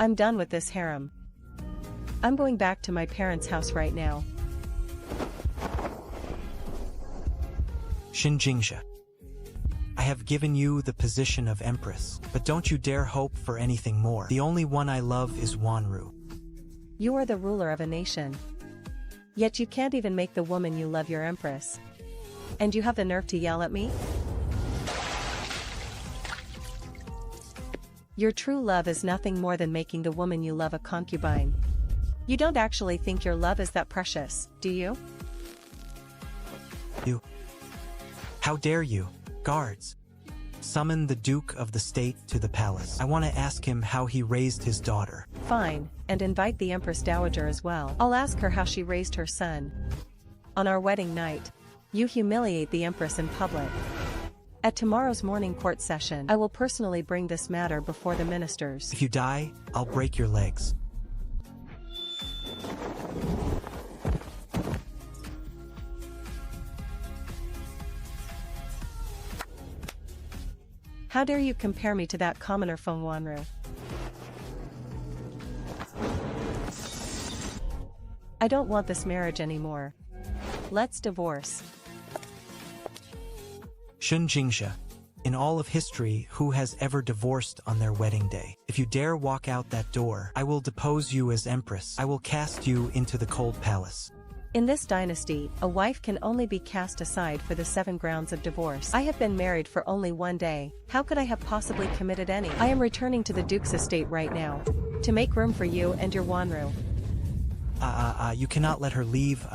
I'm done with this harem. I'm going back to my parents' house right now. Shen Jingzhe. I have given you the position of Empress, but don't you dare hope for anything more. The only one I love is Wanrou. You are the ruler of a nation. Yet you can't even make the woman you love your empress. And you have the nerve to yell at me? Your true love is nothing more than making the woman you love a concubine. You don't actually think your love is that precious, do you? You. How dare you, guards? Summon the Duke of the State to the palace. I want to ask him how he raised his daughter. Fine, and invite the Empress Dowager as well. I'll ask her how she raised her son. On our wedding night, you humiliate the Empress in public. At tomorrow's morning court session, I will personally bring this matter before the ministers. If you die, I'll break your legs. How dare you compare me to that commoner Feng Wanrou? I don't want this marriage anymore. Let's divorce. Shen Jingzhe. In all of history, who has ever divorced on their wedding day? If you dare walk out that door, I will depose you as Empress. I will cast you into the cold palace. In this dynasty, a wife can only be cast aside for the 7 grounds of divorce. I have been married for only 1 day. How could I have possibly committed any? I am returning to the Duke's estate right now, to make room for you and your Wanrou. You cannot let her leave,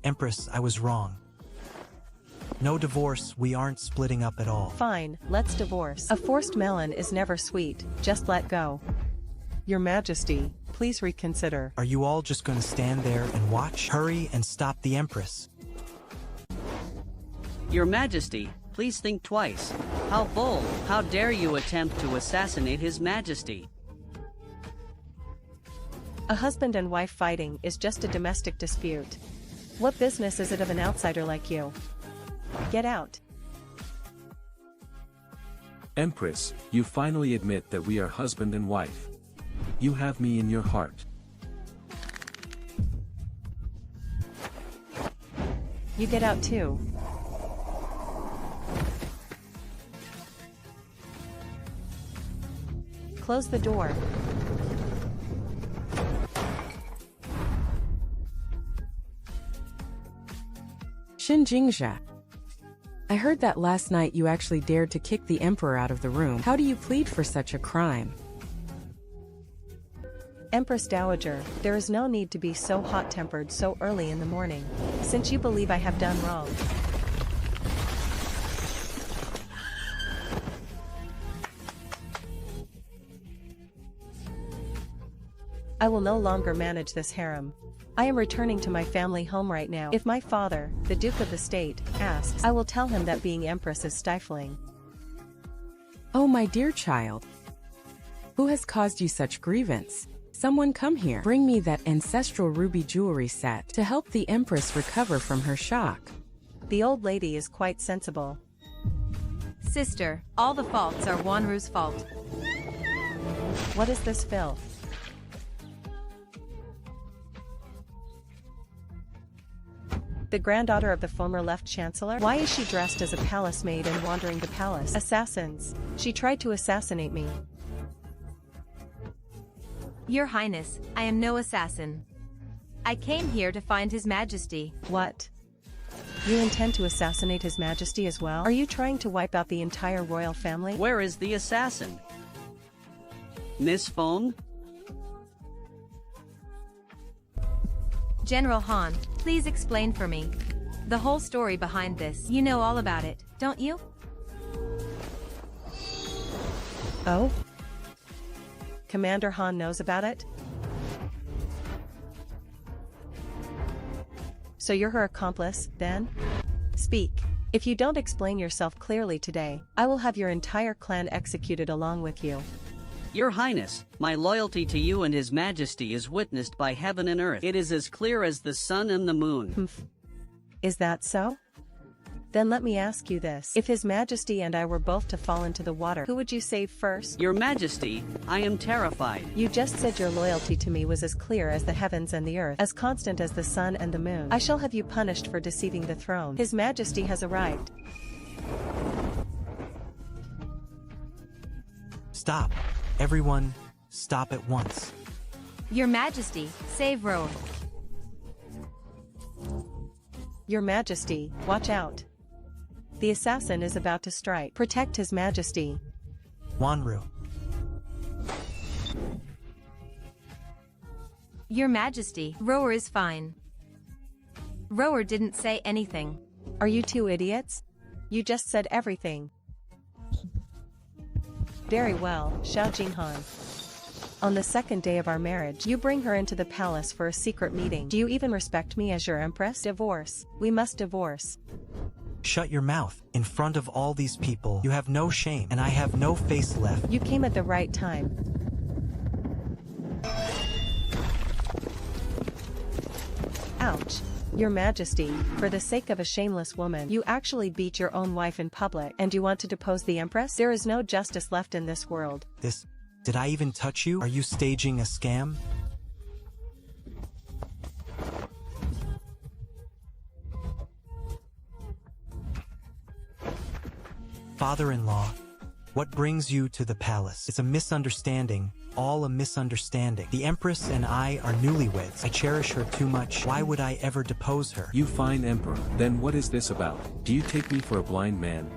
Empress, I was wrong. No divorce, we aren't splitting up at all. Fine, let's divorce. A forced melon is never sweet, just let go. Your Majesty, please reconsider. Are you all just gonna stand there and watch? Hurry and stop the Empress. Your Majesty, please think twice. How bold, how dare you attempt to assassinate His Majesty? A husband and wife fighting is just a domestic dispute. What business is it of an outsider like you? Get out. Empress, you finally admit that we are husband and wife. You have me in your heart. You get out too. Close the door. Shen Jingzhe. I heard that last night you actually dared to kick the emperor out of the room. How do you plead for such a crime? Empress Dowager, there is no need to be so hot-tempered so early in the morning, since you believe I have done wrong. I will no longer manage this harem. I am returning to my family home right now. If my father, the Duke of the State, asks, I will tell him that being Empress is stifling. Oh, my dear child. Who has caused you such grievance? Someone come here. Bring me that ancestral ruby jewelry set to help the Empress recover from her shock. The old lady is quite sensible. Sister, all the faults are Wanrou's fault. What is this filth? The granddaughter of the former left chancellor? Why is she dressed as a palace maid and wandering the palace? Assassins. She tried to assassinate me. Your Highness, I am no assassin. I came here to find His Majesty. What? You intend to assassinate His Majesty as well? Are you trying to wipe out the entire royal family? Where is the assassin? Miss Feng? General Han, please explain for me the whole story behind this. You know all about it, don't you? Oh? Commander Han knows about it? So you're her accomplice, then? Speak. If you don't explain yourself clearly today, I will have your entire clan executed along with you. Your Highness, my loyalty to you and His Majesty is witnessed by heaven and earth. It is as clear as the sun and the moon. Is that so? Then let me ask you this. If His Majesty and I were both to fall into the water, who would you save first? Your Majesty, I am terrified. You just said your loyalty to me was as clear as the heavens and the earth, as constant as the sun and the moon. I shall have you punished for deceiving the throne. His Majesty has arrived. Stop. Everyone, stop at once. Your Majesty, save Rowan. Your Majesty, watch out. The assassin is about to strike. Protect His Majesty. Wanrou. Your Majesty, Rower is fine. Rower didn't say anything. Are you two idiots? You just said everything. Very well, Xiao Jinghan. On the second day of our marriage, you bring her into the palace for a secret meeting. Do you even respect me as your empress? Divorce. We must divorce. Shut your mouth. In front of all these people, you have no shame, and I have no face left. You came at the right time. Ouch. Your Majesty, for the sake of a shameless woman, you actually beat your own wife in public, and you want to depose the empress? There is no justice left in this world. Did I even touch you? Are you staging a scam? Father-in-law, what brings you to the palace? It's a misunderstanding, all a misunderstanding. The Empress and I are newlyweds. I cherish her too much. Why would I ever depose her? You fine emperor. Then what is this about? Do you take me for a blind man?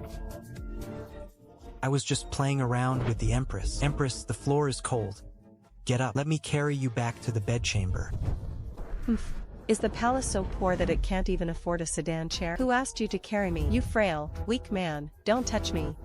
I was just playing around with the Empress. Empress, the floor is cold. Get up. Let me carry you back to the bedchamber. Is the palace so poor that it can't even afford a sedan chair? Who asked you to carry me? You frail, weak man, don't touch me.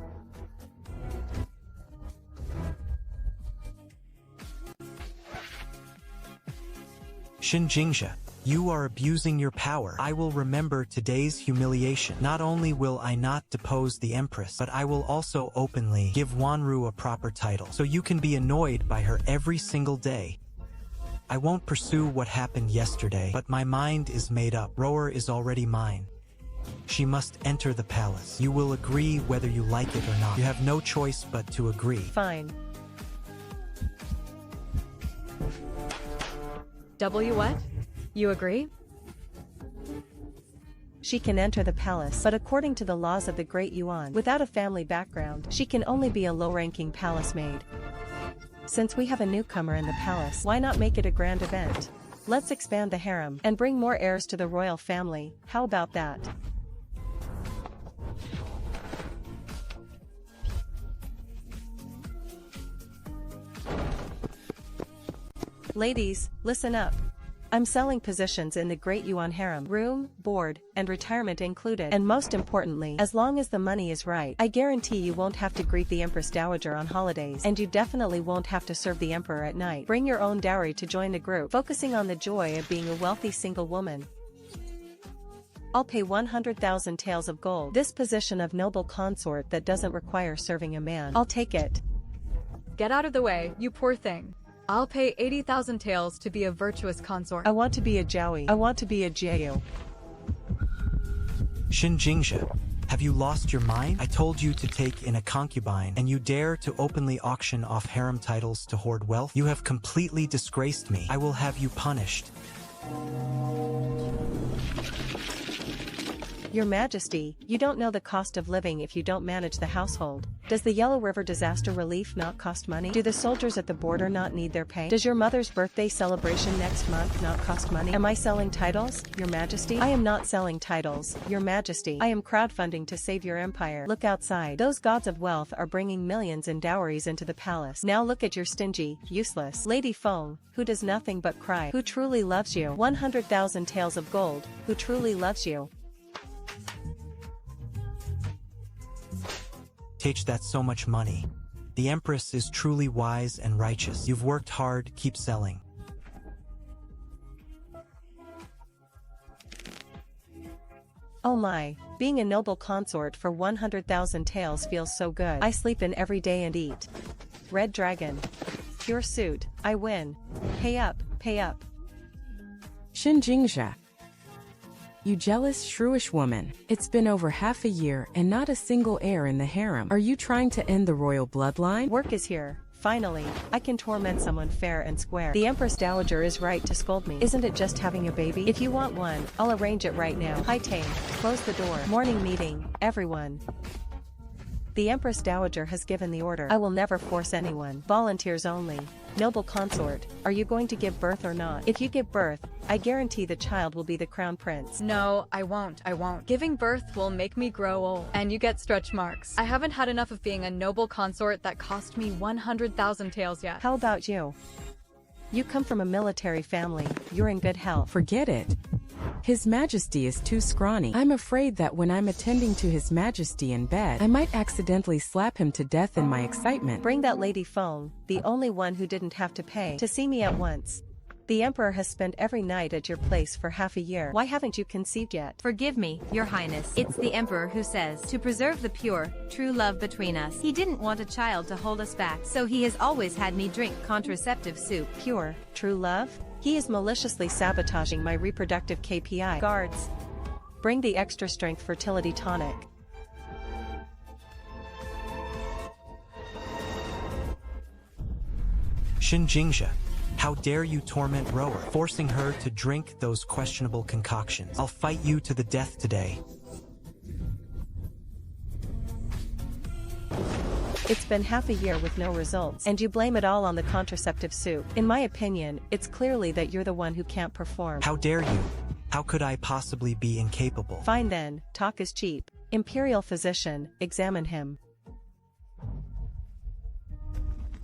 Shen Jingzhe, you are abusing your power. I will remember today's humiliation. Not only will I not depose the Empress, but I will also openly give Wanrou a proper title, so you can be annoyed by her every single day. I won't pursue what happened yesterday, but my mind is made up. Rower is already mine. She must enter the palace. You will agree whether you like it or not. You have no choice but to agree. Fine. What? You agree? She can enter the palace, but according to the laws of the Great Yuan, without a family background, she can only be a low-ranking palace maid. Since we have a newcomer in the palace, why not make it a grand event? Let's expand the harem, and bring more heirs to the royal family. How about that? Ladies, listen up. I'm selling positions in the Great Yuan harem, room, board, and retirement included. And most importantly, as long as the money is right, I guarantee you won't have to greet the Empress Dowager on holidays, and you definitely won't have to serve the Emperor at night. Bring your own dowry to join the group, focusing on the joy of being a wealthy single woman. I'll pay 100,000 taels of gold. This position of noble consort that doesn't require serving a man. I'll take it. Get out of the way, you poor thing. I'll pay 80,000 taels to be a virtuous consort. I want to be a Jowie. I want to be a Jiao. Shen Jingzhe, have you lost your mind? I told you to take in a concubine, and you dare to openly auction off harem titles to hoard wealth? You have completely disgraced me. I will have you punished. Your Majesty, you don't know the cost of living if you don't manage the household. Does the Yellow River disaster relief not cost money? Do the soldiers at the border not need their pay? Does your mother's birthday celebration next month not cost money? Am I selling titles, Your Majesty? I am not selling titles, Your Majesty. I am crowdfunding to save your empire. Look outside. Those gods of wealth are bringing millions in dowries into the palace. Now look at your stingy, useless Lady Feng, who does nothing but cry. Who truly loves you? 100,000 taels of gold. Who truly loves you? Take that so much money. The Empress is truly wise and righteous. You've worked hard, keep selling. Oh my, being a noble consort for 100,000 taels feels so good. I sleep in every day and eat. Red Dragon. Pure suit, I win. Pay up, pay up. Shen Jingzhe. You jealous, shrewish woman. It's been over half a year and not a single heir in the harem. Are you trying to end the royal bloodline? Work is here. Finally, I can torment someone fair and square. The Empress Dowager is right to scold me. Isn't it just having a baby? If you want one, I'll arrange it right now. High Tang, close the door. Morning meeting, everyone. The Empress Dowager has given the order. I will never force anyone. Volunteers only. Noble consort, are you going to give birth or not? If you give birth, I guarantee the child will be the crown prince. No, I won't. Giving birth will make me grow old, and you get stretch marks. I haven't had enough of being a noble consort that cost me 100,000 taels yet. How about you? You come from a military family, you're in good health. Forget it. His Majesty is too scrawny. I'm afraid that when I'm attending to His Majesty in bed, I might accidentally slap him to death in my excitement. Bring that lady Feng, the only one who didn't have to pay, to see me at once. The Emperor has spent every night at your place for half a year. Why haven't you conceived yet? Forgive me, Your Highness. It's the Emperor who says, to preserve the pure, true love between us. He didn't want a child to hold us back, so he has always had me drink contraceptive soup. Pure, true love? He is maliciously sabotaging my reproductive KPI. Guards, bring the extra strength fertility tonic. Shen Jingzhe, how dare you torment Rower, forcing her to drink those questionable concoctions. I'll fight you to the death today. It's been half a year with no results, and you blame it all on the contraceptive soup. In my opinion, it's clearly that you're the one who can't perform. How dare you? How could I possibly be incapable? Fine then, talk is cheap. Imperial physician, examine him.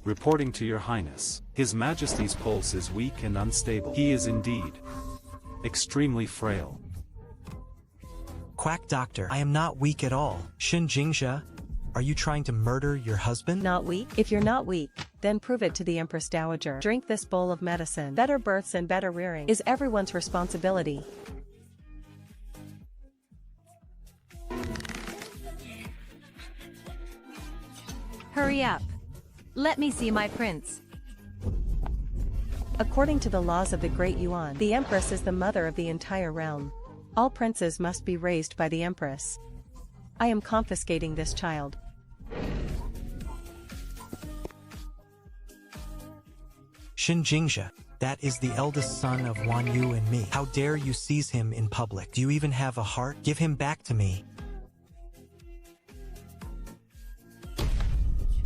Reporting to your highness, His Majesty's pulse is weak and unstable. He is indeed extremely frail. Quack doctor, I am not weak at all. Shen Jingzhe, are you trying to murder your husband? Not weak? If you're not weak, then prove it to the Empress Dowager. Drink this bowl of medicine. Better births and better rearing is everyone's responsibility. Hurry up. Let me see my prince. According to the laws of the Great Yuan, the Empress is the mother of the entire realm. All princes must be raised by the Empress. I am confiscating this child. Shen Jingzhe, that is the eldest son of Wanrou and me. How dare you seize him in public? Do you even have a heart? Give him back to me.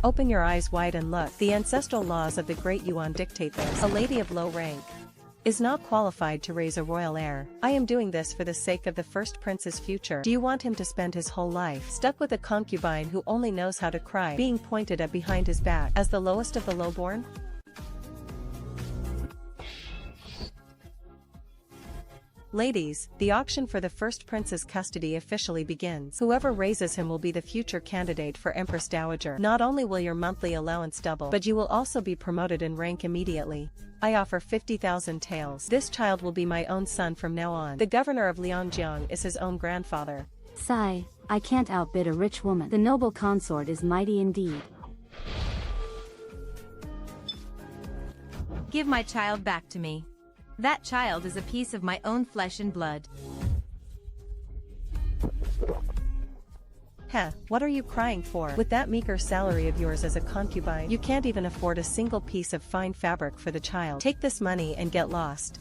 Open your eyes wide and look. The ancestral laws of the Great Yuan dictate this. A lady of low rank is not qualified to raise a royal heir. I am doing this for the sake of the first prince's future. Do you want him to spend his whole life stuck with a concubine who only knows how to cry, being pointed at behind his back, as the lowest of the lowborn? Ladies, the auction for the first prince's custody officially begins. Whoever raises him will be the future candidate for Empress Dowager. Not only will your monthly allowance double, but you will also be promoted in rank immediately. I offer 50,000 taels. This child will be my own son from now on. The governor of Liangjiang is his own grandfather. Sigh, I can't outbid a rich woman. The noble consort is mighty indeed. Give my child back to me. That child is a piece of my own flesh and blood. Heh, what are you crying for? With that meager salary of yours as a concubine, you can't even afford a single piece of fine fabric for the child. Take this money and get lost.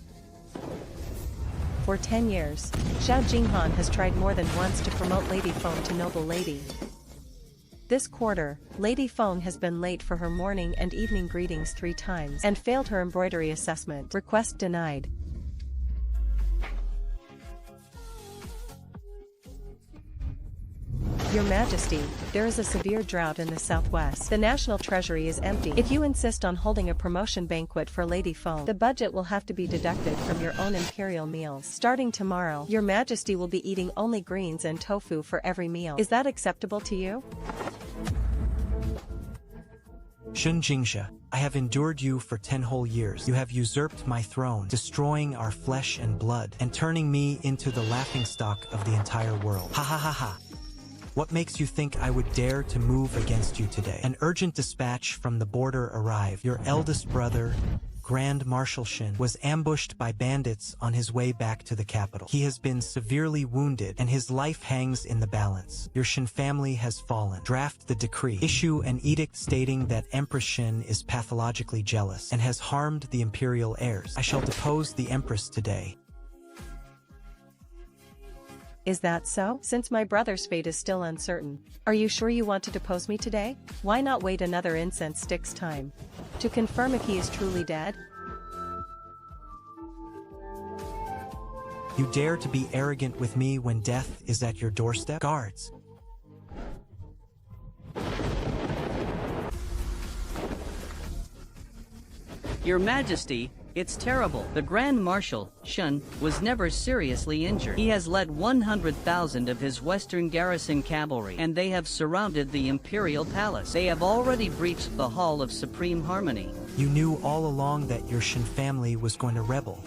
For 10 years, Xiao Jinghan has tried more than once to promote Lady Feng to noble lady. This quarter, Lady Feng has been late for her morning and evening greetings 3 times and failed her embroidery assessment. Request denied. Your Majesty, there is a severe drought in the southwest. The national treasury is empty. If you insist on holding a promotion banquet for Lady Feng, the budget will have to be deducted from your own imperial meals. Starting tomorrow, Your Majesty will be eating only greens and tofu for every meal. Is that acceptable to you? Shen Jingzhe, I have endured you for 10 whole years. You have usurped my throne, destroying our flesh and blood, and turning me into the laughingstock of the entire world. Ha ha ha ha. What makes you think I would dare to move against you today? An urgent dispatch from the border arrived. Your eldest brother, Grand Marshal Shen, was ambushed by bandits on his way back to the capital. He has been severely wounded and his life hangs in the balance. Your Shen family has fallen. Draft the decree. Issue an edict stating that Empress Shen is pathologically jealous and has harmed the imperial heirs. I shall depose the Empress today. Is that so? Since my brother's fate is still uncertain, are you sure you want to depose me today? Why not wait another incense stick's time to confirm if he is truly dead? You dare to be arrogant with me when death is at your doorstep? Guards! Your Majesty, it's terrible. The Grand Marshal, Shen, was never seriously injured. He has led 100,000 of his western garrison cavalry, and they have surrounded the imperial palace. They have already breached the Hall of Supreme Harmony. You knew all along that your Shen family was going to rebel.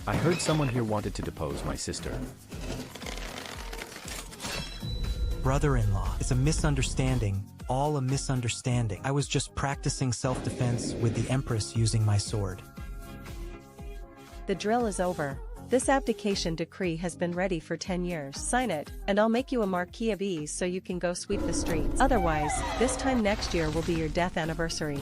I heard someone here wanted to depose my sister. Brother-in-law. It's a misunderstanding. All a misunderstanding. I was just practicing self-defense with the Empress using my sword. The drill is over. This abdication decree has been ready for 10 years. Sign it, and I'll make you a Marquis of Ease so you can go sweep the streets. Otherwise, this time next year will be your death anniversary.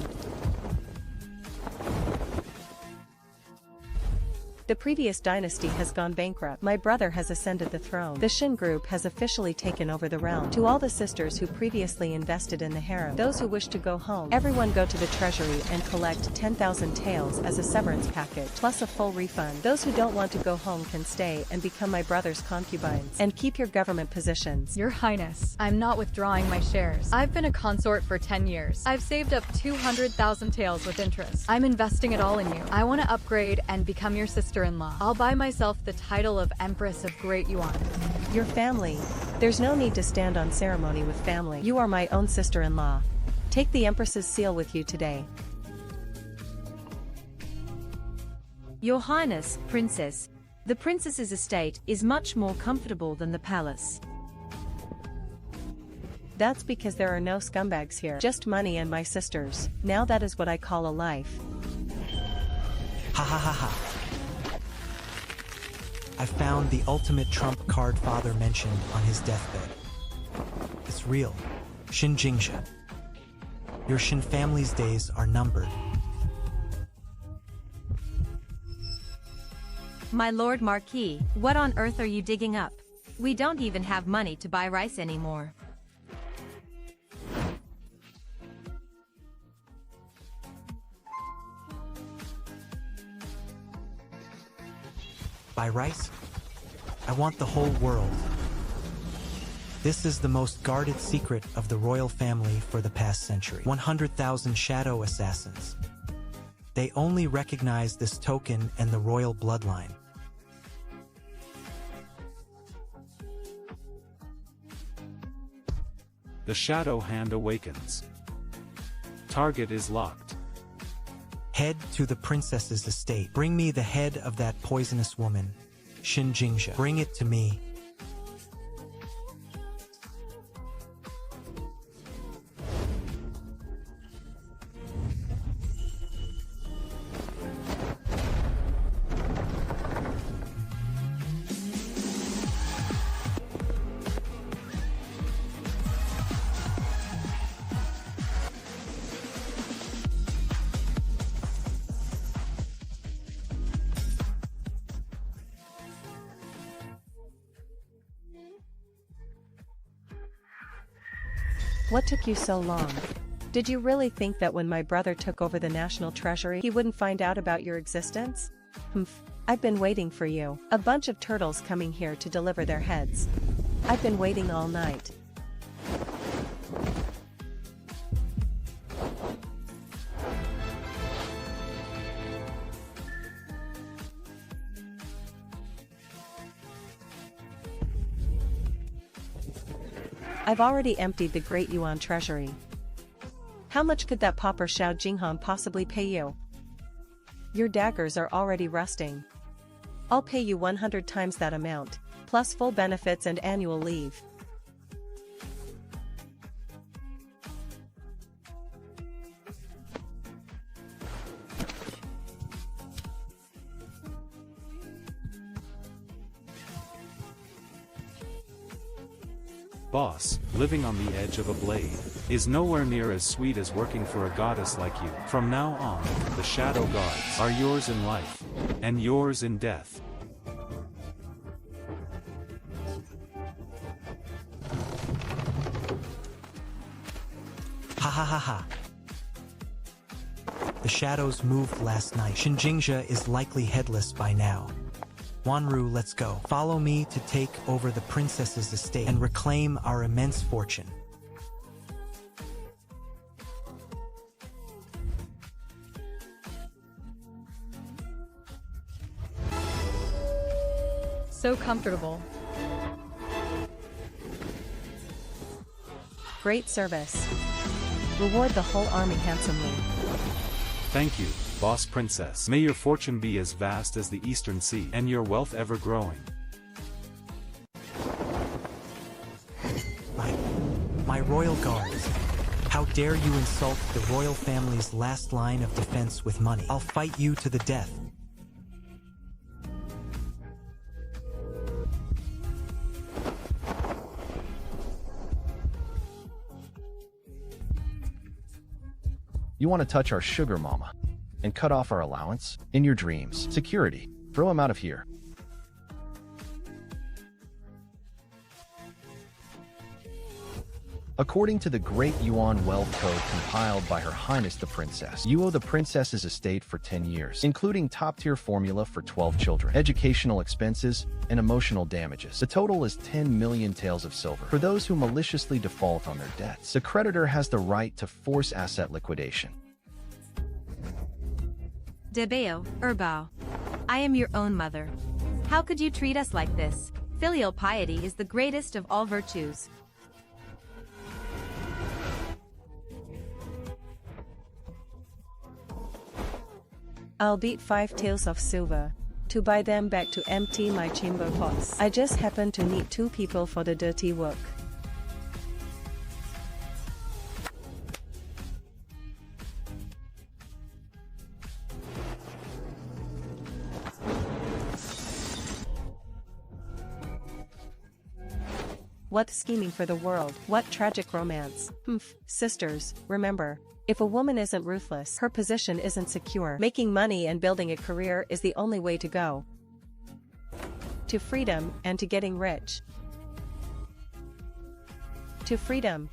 The previous dynasty has gone bankrupt. My brother has ascended the throne. The Shen group has officially taken over the realm. To all the sisters who previously invested in the harem, those who wish to go home, everyone go to the treasury and collect 10,000 taels as a severance package, plus a full refund. Those who don't want to go home can stay and become my brother's concubines, and keep your government positions. Your Highness, I'm not withdrawing my shares. I've been a consort for 10 years. I've saved up 200,000 taels with interest. I'm investing it all in you. I want to upgrade and become your sister-in-law. I'll buy myself the title of Empress of Great Yuan. Your family. There's no need to stand on ceremony with family. You are my own sister-in-law. Take the Empress's seal with you today. Your Highness, Princess. The princess's estate is much more comfortable than the palace. That's because there are no scumbags here. Just money and my sisters. Now that is what I call a life. Ha ha ha ha. I found the ultimate trump card father mentioned on his deathbed. It's real. Shen Jingzhe. Your Shen family's days are numbered. My Lord Marquis, what on earth are you digging up? We don't even have money to buy rice anymore. Buy rice? I want the whole world. This is the most guarded secret of the royal family for the past century. 100,000 shadow assassins. They only recognize this token and the royal bloodline. The shadow hand awakens. Target is locked. Head to the princess's estate. Bring me the head of that poisonous woman, Shen Jingzhe. Bring it to me. What took you so long? Did you really think that when my brother took over the national treasury, he wouldn't find out about your existence? Humph. I've been waiting for you. A bunch of turtles coming here to deliver their heads. I've been waiting all night. I've already emptied the Great Yuan treasury. How much could that pauper Xiao Jinghan possibly pay you? Your daggers are already rusting. I'll pay you 100 times that amount, plus full benefits and annual leave. Boss, living on the edge of a blade, is nowhere near as sweet as working for a goddess like you. From now on, the shadow gods are yours in life, and yours in death. Ha ha ha ha. The shadows moved last night. Shen Jingzhe is likely headless by now. Wanrou, let's go. Follow me to take over the princess's estate and reclaim our immense fortune. So comfortable. Great service. Reward the whole army handsomely. Thank you, boss princess. May your fortune be as vast as the eastern sea, and your wealth ever growing. My royal guards. How dare you insult the royal family's last line of defense with money? I'll fight you to the death. You want to touch our sugar mama and cut off our allowance? In your dreams. Security. Throw him out of here. According to the Great Yuan Wealth Code compiled by Her Highness the Princess, you owe the princess's estate for 10 years, including top-tier formula for 12 children, educational expenses, and emotional damages. The total is 10 million taels of silver. For those who maliciously default on their debts, the creditor has the right to force asset liquidation. Debeo, Erbao. I am your own mother. How could you treat us like this? Filial piety is the greatest of all virtues. I'll beat 5 taels of silver to buy them back to empty my chamber pots. I just happen to need 2 people for the dirty work. What scheming for the world? What tragic romance? Humph, sisters, remember. If a woman isn't ruthless, her position isn't secure. Making money and building a career is the only way to go. To freedom and to getting rich. To freedom.